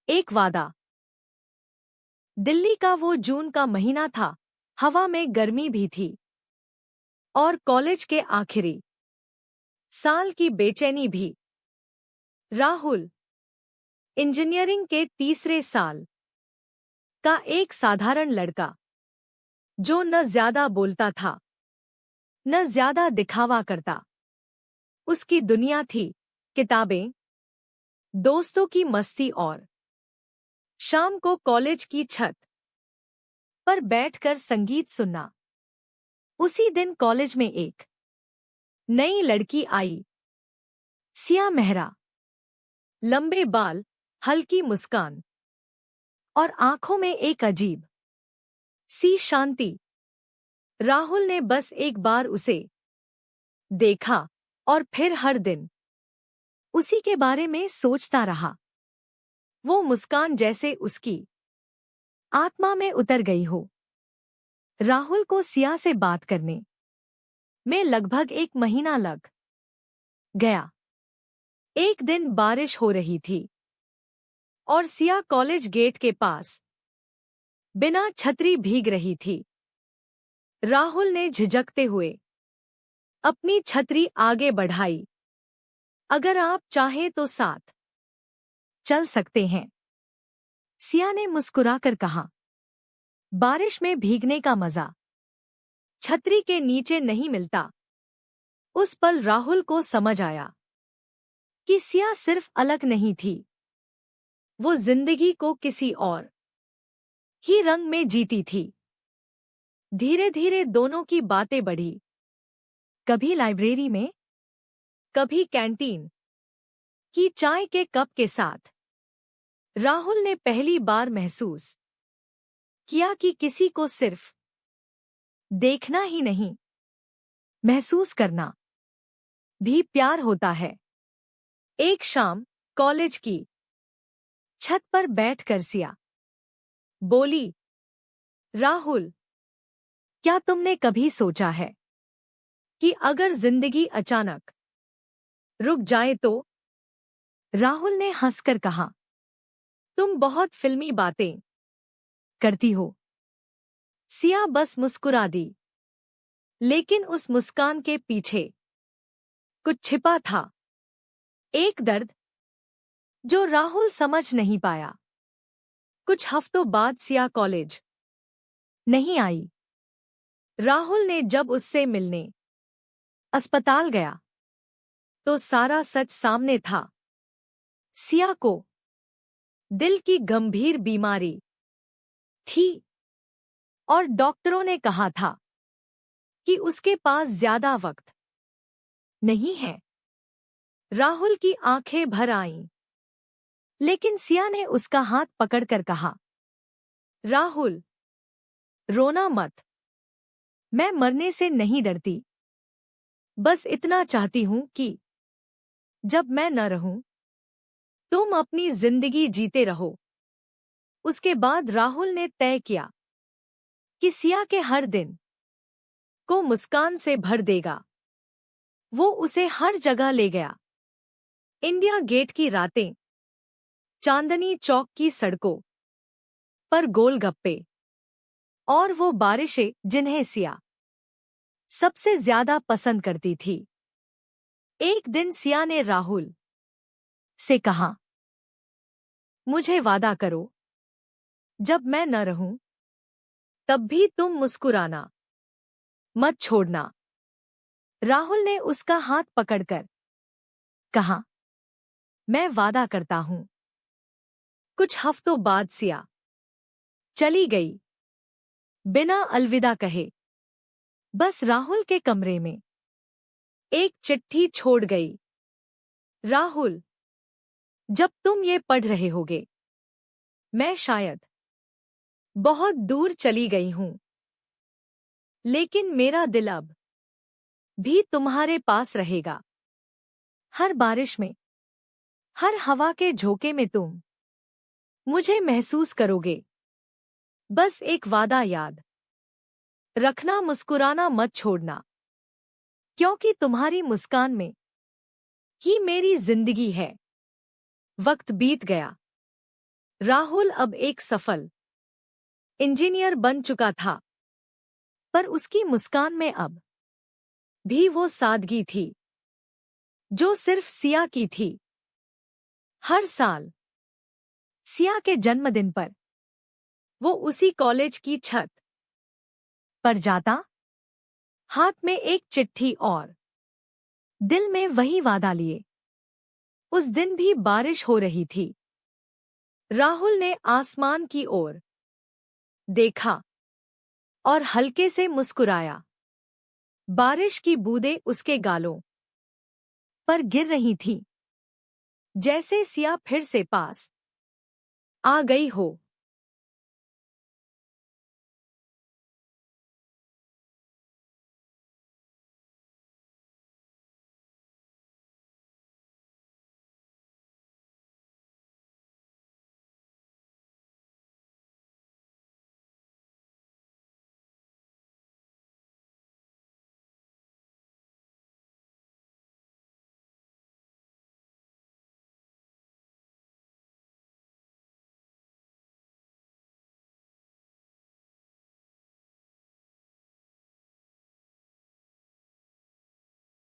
एक वादा। दिल्ली का वो जून का महीना था। हवा में गर्मी भी थी और कॉलेज के आखिरी साल की बेचैनी भी। राहुल इंजीनियरिंग के तीसरे साल का एक साधारण लड़का, जो न ज्यादा बोलता था न ज्यादा दिखावा करता। उसकी दुनिया थी किताबें, दोस्तों की मस्ती और शाम को कॉलेज की छत पर बैठकर संगीत सुनना। उसी दिन कॉलेज में एक नई लड़की आई। सिया मेहरा, लंबे बाल, हल्की मुस्कान और आंखों में एक अजीब सी शांति। राहुल ने बस एक बार उसे देखा और फिर हर दिन उसी के बारे में सोचता रहा। वो मुस्कान जैसे उसकी आत्मा में उतर गई हो। राहुल को सिया से बात करने में लगभग एक महीना लग गया। एक दिन बारिश हो रही थी और सिया कॉलेज गेट के पास बिना छतरी भीग रही थी। राहुल ने झिझकते हुए अपनी छतरी आगे बढ़ाई। अगर आप चाहें तो साथ चल सकते हैं, सिया ने मुस्कुराकर कहा। बारिश में भीगने का मजा छतरी के नीचे नहीं मिलता। उस पल राहुल को समझ आया कि सिया सिर्फ अलग नहीं थी, वो जिंदगी को किसी और ही रंग में जीती थी। धीरे धीरे दोनों की बातें बढ़ी, कभी लाइब्रेरी में, कभी कैंटीन की चाय के कप के साथ। राहुल ने पहली बार महसूस किया कि किसी को सिर्फ देखना ही नहीं, महसूस करना भी प्यार होता है। एक शाम कॉलेज की छत पर बैठकर सिया बोली, राहुल, क्या तुमने कभी सोचा है कि अगर जिंदगी अचानक रुक जाए तो? राहुल ने हंसकर कहा, तुम बहुत फिल्मी बातें करती हो। सिया बस मुस्कुरा दी, लेकिन उस मुस्कान के पीछे कुछ छिपा था। एक दर्द जो राहुल समझ नहीं पाया। कुछ हफ्तों बाद सिया कॉलेज नहीं आई। राहुल ने जब उससे मिलने अस्पताल गया तो सारा सच सामने था। सिया को दिल की गंभीर बीमारी थी और डॉक्टरों ने कहा था कि उसके पास ज्यादा वक्त नहीं है। राहुल की आंखें भर आईं, लेकिन सिया ने उसका हाथ पकड़कर कहा, राहुल, रोना मत। मैं मरने से नहीं डरती, बस इतना चाहती हूं कि जब मैं न रहूं, तुम अपनी जिंदगी जीते रहो। उसके बाद राहुल ने तय किया कि सिया के हर दिन को मुस्कान से भर देगा। वो उसे हर जगह ले गया। इंडिया गेट की रातें, चांदनी चौक की सड़कों पर गोलगप्पे और वो बारिशें जिन्हें सिया सबसे ज्यादा पसंद करती थी। एक दिन सिया ने राहुल से कहा, मुझे वादा करो, जब मैं न रहूं तब भी तुम मुस्कुराना मत छोड़ना। राहुल ने उसका हाथ पकड़कर कहा, मैं वादा करता हूं। कुछ हफ्तों बाद सिया चली गई, बिना अलविदा कहे। बस राहुल के कमरे में एक चिट्ठी छोड़ गई। राहुल, जब तुम ये पढ़ रहे होगे, मैं शायद बहुत दूर चली गई हूं, लेकिन मेरा दिल अब भी तुम्हारे पास रहेगा। हर बारिश में, हर हवा के झोंके में तुम मुझे महसूस करोगे। बस एक वादा याद रखना, मुस्कुराना मत छोड़ना, क्योंकि तुम्हारी मुस्कान में ही मेरी जिंदगी है। वक्त बीत गया। राहुल अब एक सफल इंजीनियर बन चुका था, पर उसकी मुस्कान में अब भी वो सादगी थी जो सिर्फ सिया की थी। हर साल सिया के जन्मदिन पर वो उसी कॉलेज की छत पर जाता, हाथ में एक चिट्ठी और दिल में वही वादा लिए। उस दिन भी बारिश हो रही थी। राहुल ने आसमान की ओर देखा और हल्के से मुस्कुराया। बारिश की बूंदें उसके गालों पर गिर रही थीं, जैसे सिया फिर से पास आ गई हो।